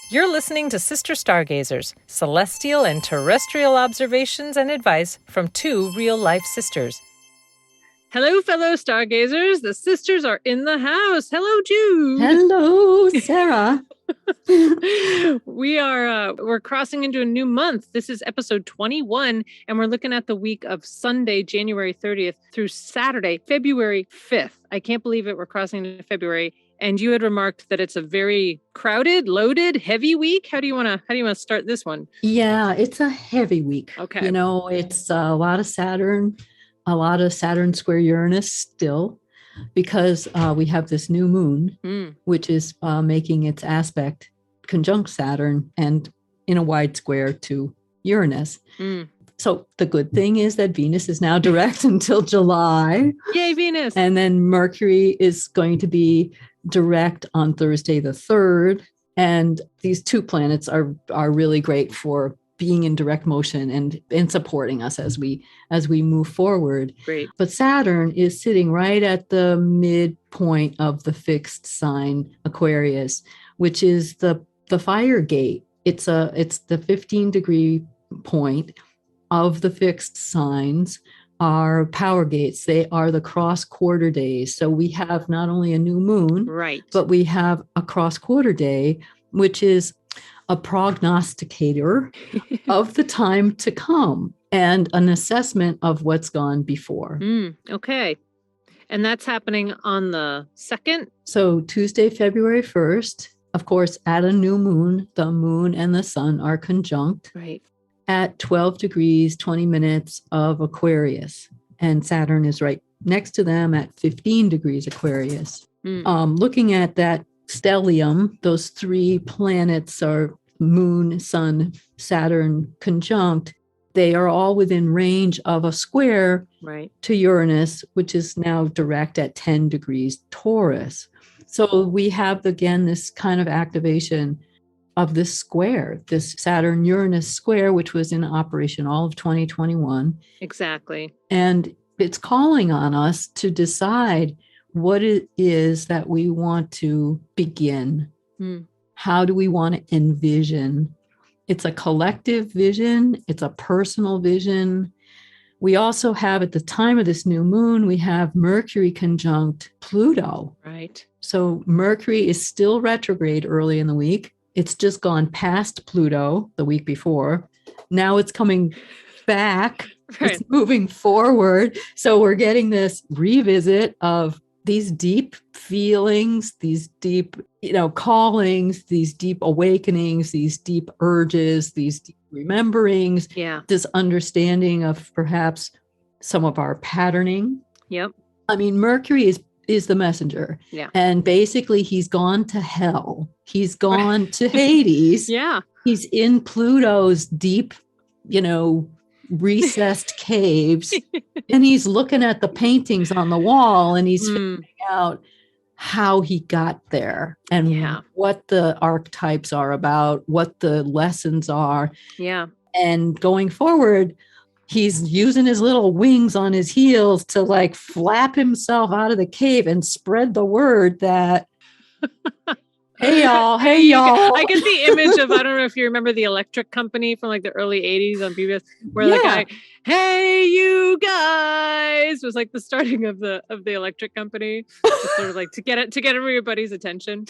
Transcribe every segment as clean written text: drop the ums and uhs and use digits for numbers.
You're listening to Sister Stargazers, celestial and terrestrial observations and advice from two real-life sisters. Hello, fellow stargazers. The sisters are in the house. Hello, Jude. Hello, Sarah. We're crossing into a new month. This is episode 21, and we're looking at the week of Sunday, January 30th through Saturday, February 5th. I can't believe it. We're crossing into February. And you had remarked that it's a very crowded, loaded, heavy week. How do you want to start this one? Yeah, it's a heavy week. Okay. You know, it's a lot of Saturn square Uranus still, because we have this new moon, which is making its aspect conjunct Saturn and in a wide square to Uranus. So the good thing is that Venus is now direct until July. Yay, Venus. And then Mercury is going to be direct on Thursday the 3rd. And these two planets are really great for being in direct motion and supporting us as we move forward. Great. But Saturn is sitting right at the midpoint of the fixed sign Aquarius, which is the fire gate. It's the 15-degree point of the fixed signs are power gates. They are the cross quarter days. So we have not only a new moon, right, but we have a cross quarter day, which is a prognosticator of the time to come and an assessment of what's gone before. Okay. And that's happening on the 2nd? So Tuesday, February 1st, of course, at a new moon, the moon and the sun are conjunct. Right. At 12 degrees, 20 minutes of Aquarius. And Saturn is right next to them at 15 degrees Aquarius. Looking at that stellium, those three planets are moon, sun, Saturn conjunct. They are all within range of a square to Uranus, which is now direct at 10 degrees Taurus. So we have, again, this kind of activation of this square, this Saturn-Uranus square, which was in operation all of 2021. Exactly. And it's calling on us to decide what it is that we want to begin. How do we want to envision? It's a collective vision. It's a personal vision. We also have, at the time of this new moon, we have Mercury conjunct Pluto. Right. So Mercury is still retrograde early in the week. It's just gone past Pluto the week before. Now it's coming back. Right. It's moving forward. So we're getting this revisit of these deep feelings, these deep, callings, these deep awakenings, these deep urges, these deep rememberings. Yeah. This understanding of perhaps some of our patterning. Yep. I mean, Mercury is the messenger. Yeah. And basically he's gone to hell. He's gone to Hades. Yeah. He's in Pluto's deep, recessed caves. And he's looking at the paintings on the wall and he's figuring out how he got there and what the archetypes are about, what the lessons are. Yeah. And going forward, he's using his little wings on his heels to flap himself out of the cave and spread the word that, hey y'all. I get the image of, I don't know if you remember the Electric Company from the early 80s on PBS, where the guy, hey you guys, was the starting of the Electric Company, just sort of to get everybody's attention.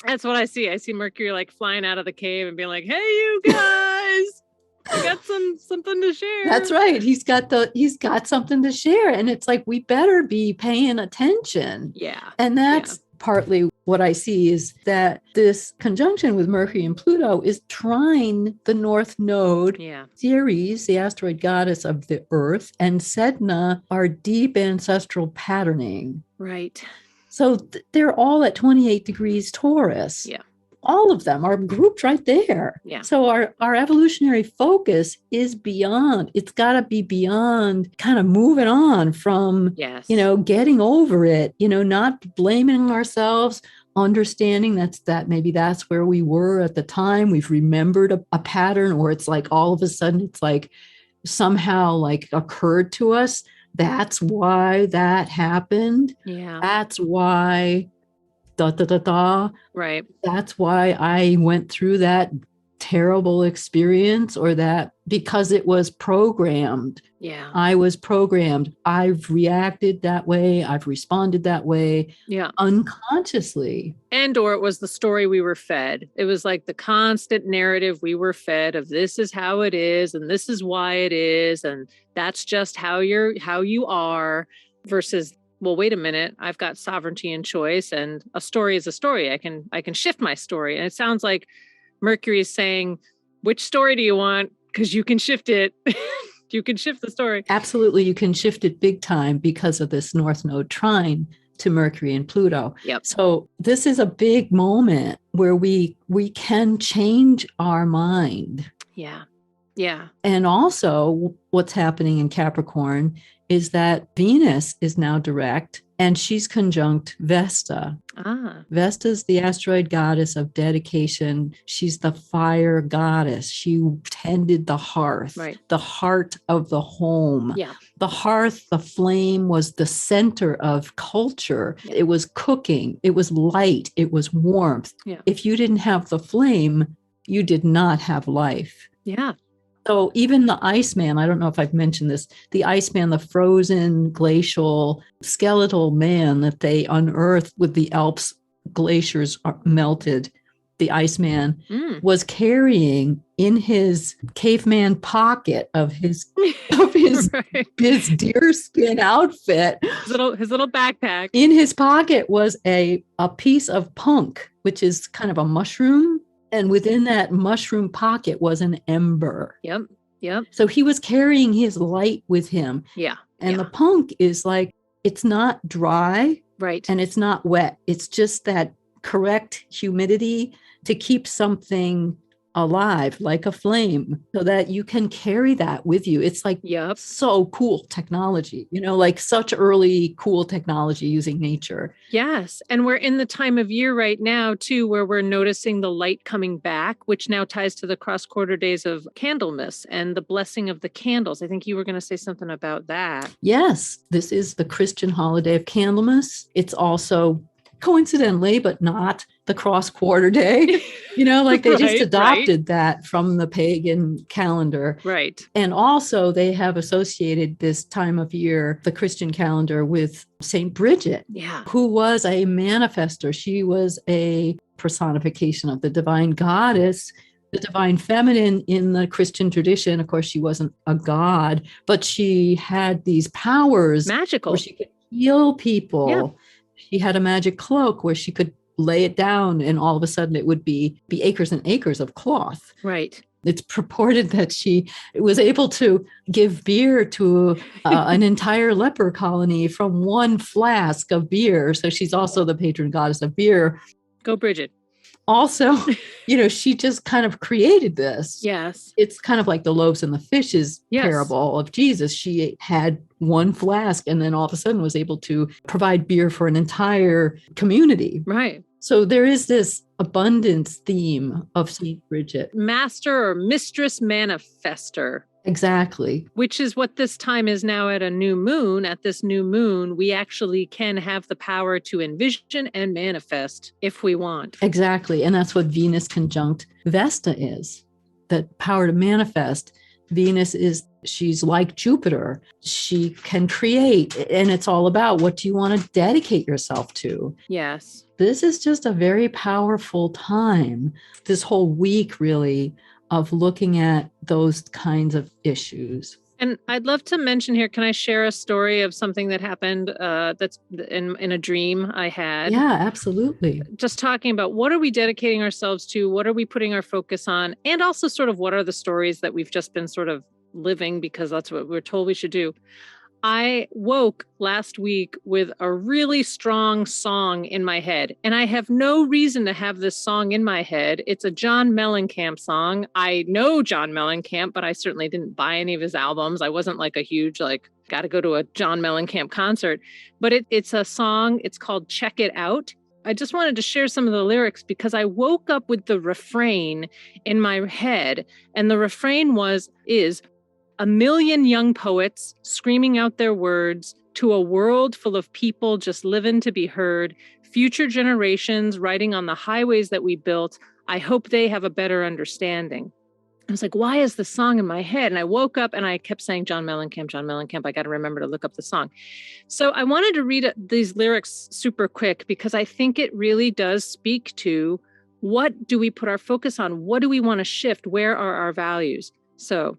That's what I see. I see Mercury flying out of the cave and being hey you guys. I got something to share. That's right. He's got something to share. And it's we better be paying attention. Yeah. And that's partly what I see is that this conjunction with Mercury and Pluto is trine the North Node. Yeah. Ceres, the asteroid goddess of the Earth, and Sedna, our deep ancestral patterning. Right. So they're all at 28 degrees Taurus. Yeah. All of them are grouped right there. Yeah. So our evolutionary focus is beyond. It's got to be beyond kind of moving on from, getting over it, not blaming ourselves, understanding that maybe that's where we were at the time. We've remembered a pattern, or it's all of a sudden it's somehow occurred to us. That's why that happened. Yeah. That's why da da da da. Right. That's why I went through that terrible experience, or that, because it was programmed. Yeah. I was programmed. I've reacted that way. I've responded that way. Yeah. Unconsciously. And or it was the story we were fed. It was like the constant narrative we were fed of this is how it is and this is why it is and that's just how you are, versus, well, wait a minute, I've got sovereignty and choice, and a story is a story. I can shift my story. And it sounds like Mercury is saying, which story do you want? Because you can shift it. You can shift the story. Absolutely. You can shift it big time because of this North Node trine to Mercury and Pluto. Yep. So this is a big moment where we can change our mind. Yeah. Yeah. And also what's happening in Capricorn is that Venus is now direct and she's conjunct Vesta. Vesta's the asteroid goddess of dedication. She's the fire goddess. She tended the hearth, right. The heart of the home. Yeah. The hearth, the flame, was the center of culture. Yeah. It was cooking. It was light. It was warmth. Yeah. If you didn't have the flame, you did not have life. Yeah. So even the Iceman, I don't know if I've mentioned this, the Iceman, the frozen glacial skeletal man that they unearthed with the Alps glaciers melted, the Iceman was carrying in his caveman pocket of his right. his deerskin outfit. His little backpack. In his pocket was a piece of punk, which is kind of a mushroom. And within that mushroom pocket was an ember. Yep. Yep. So he was carrying his light with him. Yeah. And the punk is like, it's not dry. Right. And it's not wet. It's just that correct humidity to keep something alive, like a flame, so that you can carry that with you. It's like so cool technology, like such early cool technology using nature. Yes. And we're in the time of year right now, too, where we're noticing the light coming back, which now ties to the cross-quarter days of Candlemas and the blessing of the candles. I think you were going to say something about that. Yes. This is the Christian holiday of Candlemas. It's also, coincidentally, but not, the cross-quarter day. Like they just adopted that from the pagan calendar. Right. And also they have associated this time of year, the Christian calendar, with Saint Brigit, who was a manifestor. She was a personification of the divine goddess, the divine feminine in the Christian tradition. Of course, she wasn't a god, but she had these powers. Magical. Where she could heal people. Yeah. She had a magic cloak where she could lay it down and all of a sudden it would be acres and acres of cloth. Right. It's purported that she was able to give beer to an entire leper colony from one flask of beer. So she's also the patron goddess of beer. Go Brigit. Also, she just kind of created this. Yes. It's kind of like the loaves and the fishes parable of Jesus. She had one flask and then all of a sudden was able to provide beer for an entire community. Right. So there is this abundance theme of St. Brigit. Master or mistress manifestor. Exactly. Which is what this time is now at a new moon. At this new moon, we actually can have the power to envision and manifest if we want. Exactly. And that's what Venus conjunct Vesta is, the power to manifest. Venus she's like Jupiter. She can create, and it's all about what do you want to dedicate yourself to? Yes. This is just a very powerful time, this whole week really, of looking at those kinds of issues. And I'd love to mention here, can I share a story of something that happened that's in a dream I had? Yeah, absolutely. Just talking about what are we dedicating ourselves to? What are we putting our focus on? And also sort of what are the stories that we've just been sort of living because that's what we're told we should do. I woke last week with a really strong song in my head, and I have no reason to have this song in my head. It's a John Mellencamp song. I know John Mellencamp, but I certainly didn't buy any of his albums. I wasn't like a huge, got to go to a John Mellencamp concert, but it's a song. It's called Check It Out. I just wanted to share some of the lyrics because I woke up with the refrain in my head, and the refrain is, a million young poets screaming out their words to a world full of people just living to be heard, future generations riding on the highways that we built, I hope they have a better understanding. I was like, why is the song in my head? And I woke up and I kept saying, John Mellencamp, John Mellencamp. I got to remember to look up the song. So I wanted to read these lyrics super quick because I think it really does speak to what do we put our focus on? What do we want to shift? Where are our values? So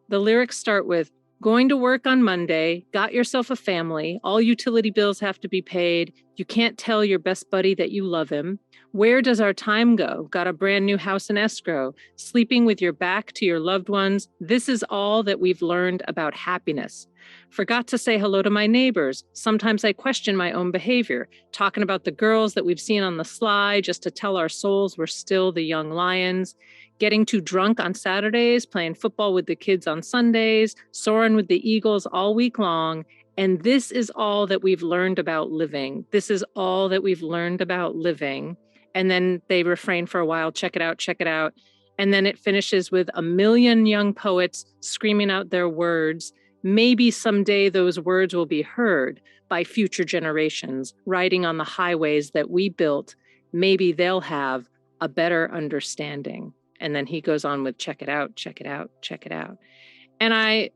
the lyrics start with, going to work on Monday, got yourself a family, all utility bills have to be paid. You can't tell your best buddy that you love him. Where does our time go? Got a brand new house in escrow, sleeping with your back to your loved ones. This is all that we've learned about happiness. Forgot to say hello to my neighbors. Sometimes I question my own behavior, talking about the girls that we've seen on the sly just to tell our souls we're still the young lions. Getting too drunk on Saturdays, playing football with the kids on Sundays, soaring with the eagles all week long. And this is all that we've learned about living. This is all that we've learned about living. And then they refrain for a while, check it out, check it out. And then it finishes with a million young poets screaming out their words. Maybe someday those words will be heard by future generations riding on the highways that we built. Maybe they'll have a better understanding. And then he goes on with check it out, check it out, check it out. And I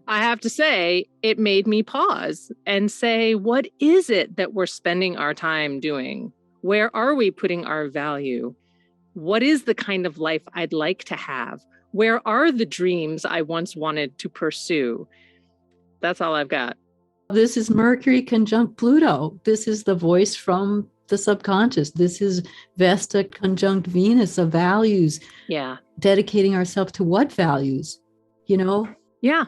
have to say, it made me pause and say, what is it that we're spending our time doing? Where are we putting our value? What is the kind of life I'd like to have? Where are the dreams I once wanted to pursue? That's all I've got. This is Mercury conjunct Pluto. This is the voice from the subconscious. This is Vesta conjunct Venus of values. Yeah. Dedicating ourselves to what values, Yeah.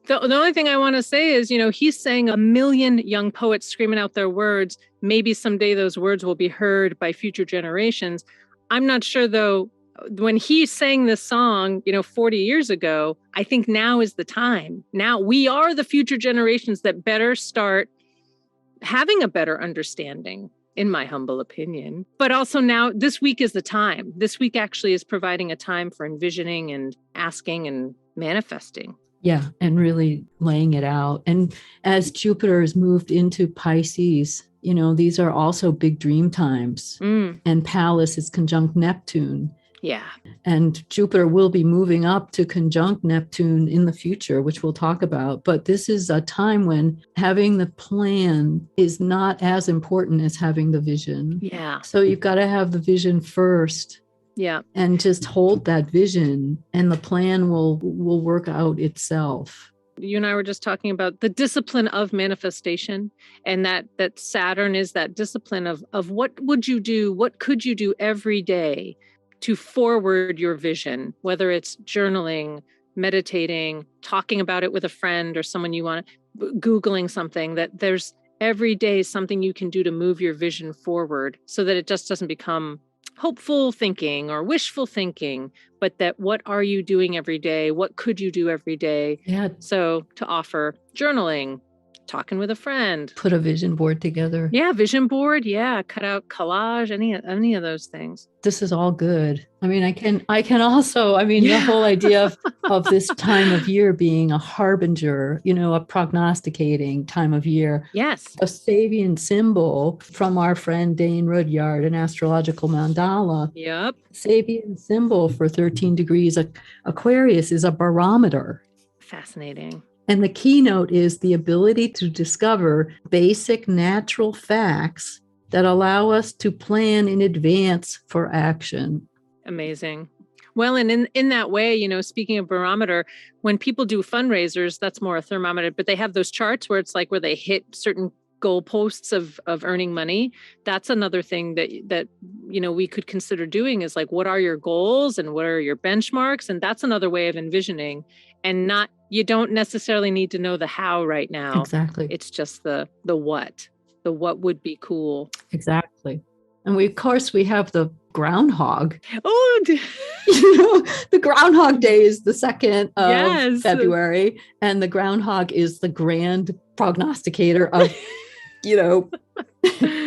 The only thing I want to say is, he's saying a million young poets screaming out their words. Maybe someday those words will be heard by future generations. I'm not sure, though, when he sang this song, 40 years ago, I think now is the time. Now we are the future generations that better start having a better understanding, in my humble opinion. But also now, this week is the time. This week actually is providing a time for envisioning and asking and manifesting. Yeah, and really laying it out. And as Jupiter has moved into Pisces, these are also big dream times. And Pallas is conjunct Neptune. Yeah. And Jupiter will be moving up to conjunct Neptune in the future, which we'll talk about. But this is a time when having the plan is not as important as having the vision. Yeah. So you've got to have the vision first. Yeah. And just hold that vision, and the plan will work out itself. You and I were just talking about the discipline of manifestation, and that Saturn is that discipline of what would you do? What could you do every day to forward your vision, whether it's journaling, meditating, talking about it with a friend or someone you want, Googling something, that there's every day something you can do to move your vision forward so that it just doesn't become hopeful thinking or wishful thinking, but that what are you doing every day? What could you do every day? Yeah. So to offer journaling, talking with a friend. Put a vision board together. Yeah, vision board. Yeah, cut out collage, any of those things. This is all good. I mean, I can also, the whole idea of this time of year being a harbinger, a prognosticating time of year. Yes. A Sabian symbol from our friend Dane Rudyard, an astrological mandala. Yep. Sabian symbol for 13 degrees Aquarius is a barometer. Fascinating. And the keynote is the ability to discover basic natural facts that allow us to plan in advance for action. Amazing. Well, and in that way, speaking of barometer, when people do fundraisers, that's more a thermometer, but they have those charts where it's like where they hit certain goalposts of earning money. That's another thing that we could consider doing is like, what are your goals and what are your benchmarks? And that's another way of envisioning, and you don't necessarily need to know the how right now. Exactly. It's just the what would be cool. Exactly. And we have the Groundhog. Oh, the Groundhog Day is the 2nd of yes. February, and the Groundhog is the Grand Prognosticator of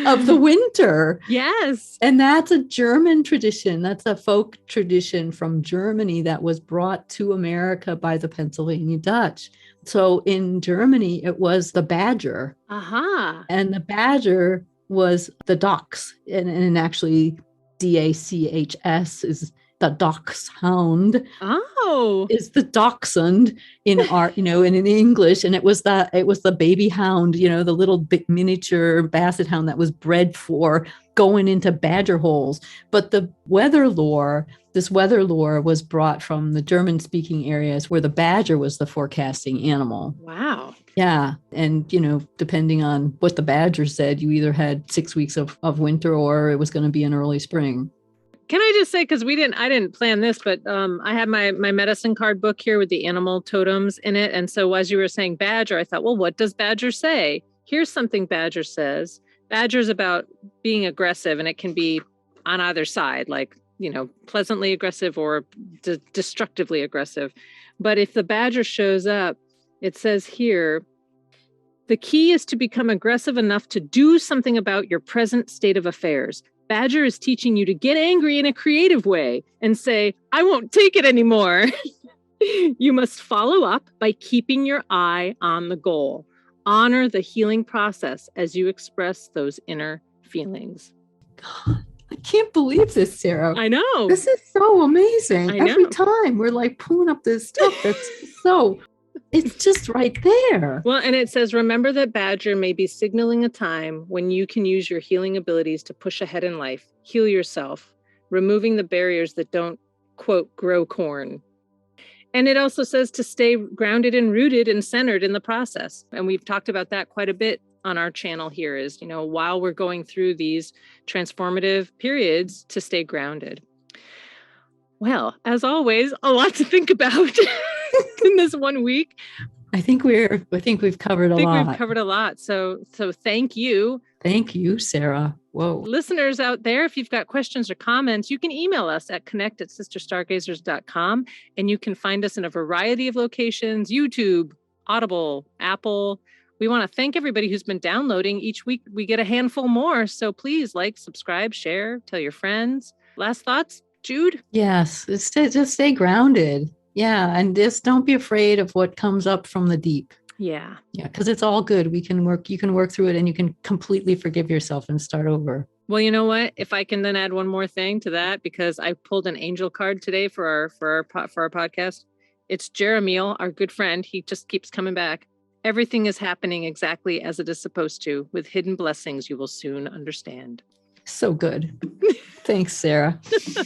of the winter. Yes. And that's a German tradition. That's a folk tradition from Germany that was brought to America by the Pennsylvania Dutch. So in Germany, it was the badger. Aha. And the badger was the dachs, and actually DACHS is the dachshund. Oh, is the dachshund in our, and in English, and it was the baby hound, the little miniature basset hound that was bred for going into badger holes. But this weather lore was brought from the German-speaking areas where the badger was the forecasting animal. Wow. Yeah. And, depending on what the badger said, you either had 6 weeks of winter or it was going to be an early spring. Can I just say, because I didn't plan this, but I have my medicine card book here with the animal totems in it. And so as you were saying badger, I thought, well, what does badger say? Here's something badger says. Badger's about being aggressive, and it can be on either side, like, pleasantly aggressive or destructively aggressive. But if the badger shows up, it says here, the key is to become aggressive enough to do something about your present state of affairs. Badger is teaching you to get angry in a creative way and say, I won't take it anymore. You must follow up by keeping your eye on the goal. Honor the healing process as you express those inner feelings. God, I can't believe this, Sarah. I know. This is so amazing. I know. Every time we're like pulling up this stuff that's so... It's just right there. Well, and it says, remember that Badger may be signaling a time when you can use your healing abilities to push ahead in life, heal yourself, removing the barriers that don't, quote, grow corn. And it also says to stay grounded and rooted and centered in the process. And we've talked about that quite a bit on our channel here is, while we're going through these transformative periods, to stay grounded. Well, as always, a lot to think about in this 1 week. I think we've covered a lot. We've covered a lot. So thank you. Thank you, Sarah. Whoa. Listeners out there, if you've got questions or comments, you can email us at connect@sisterstargazers.com, and you can find us in a variety of locations: YouTube, Audible, Apple. We want to thank everybody who's been downloading. Each week we get a handful more. So please like, subscribe, share, tell your friends. Last thoughts, Jude? Yes, just stay grounded. Yeah, and just don't be afraid of what comes up from the deep. Yeah. Yeah, because it's all good. You can work through it, and you can completely forgive yourself and start over. Well, you know what? If I can then add one more thing to that, because I pulled an angel card today for our podcast. It's Jeremiel, our good friend. He just keeps coming back. Everything is happening exactly as it is supposed to. With hidden blessings, you will soon understand. So good. Thanks, Sarah. All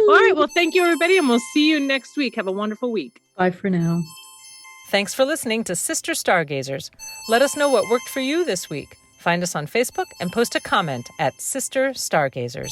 right. Well, thank you, everybody, and we'll see you next week. Have a wonderful week. Bye for now. Thanks for listening to Sister Stargazers. Let us know what worked for you this week. Find us on Facebook and post a comment at Sister Stargazers.